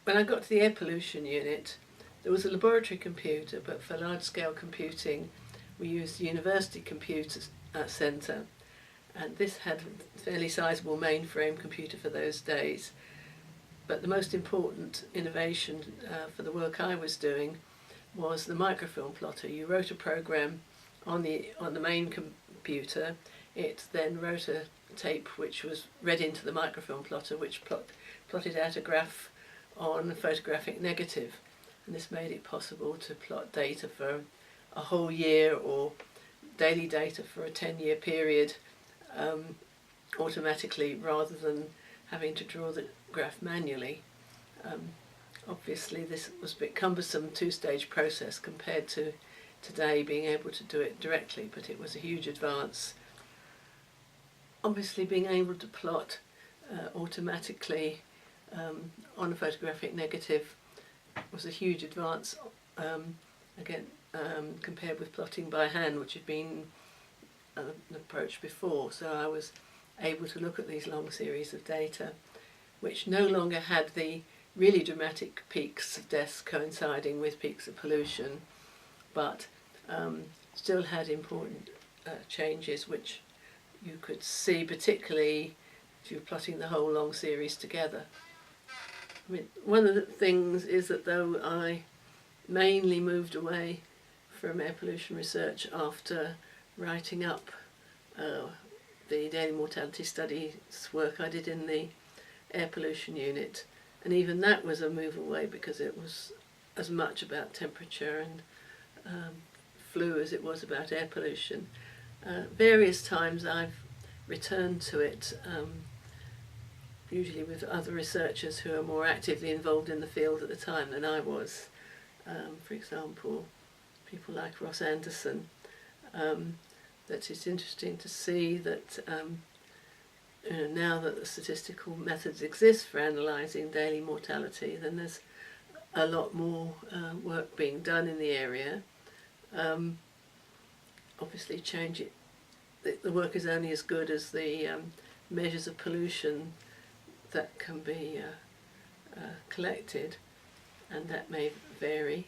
when I got to the Air Pollution Unit, there was a laboratory computer, but for large-scale computing we used the University Computer Centre, and this had a fairly sizable mainframe computer for those days. But the most important innovation for the work I was doing was the microfilm plotter. You wrote a program on the main computer. It then wrote a tape which was read into the microfilm plotter, which plotted out a graph on a photographic negative, and this made it possible to plot data for a whole year or daily data for a 10-year period automatically, rather than having to draw the graph manually. Obviously this was a bit cumbersome two-stage process compared to today being able to do it directly, but it was a huge advance. Obviously being able to plot automatically on a photographic negative was a huge advance, compared with plotting by hand, which had been an approach before. So I was able to look at these long series of data, which no longer had the really dramatic peaks of deaths coinciding with peaks of pollution, but still had important changes which you could see, particularly if you were plotting the whole long series together. I mean, one of the things is that though I mainly moved away from air pollution research after writing up the daily mortality studies work I did in the air pollution unit, and even that was a move away because it was as much about temperature and flu as it was about air pollution. Various times I've returned to it, usually with other researchers who are more actively involved in the field at the time than I was. For example, people like Ross Anderson. That it's interesting to see that now that the statistical methods exist for analysing daily mortality, then there's a lot more work being done in the area. Obviously the work is only as good as the measures of pollution that can be collected, and that may vary.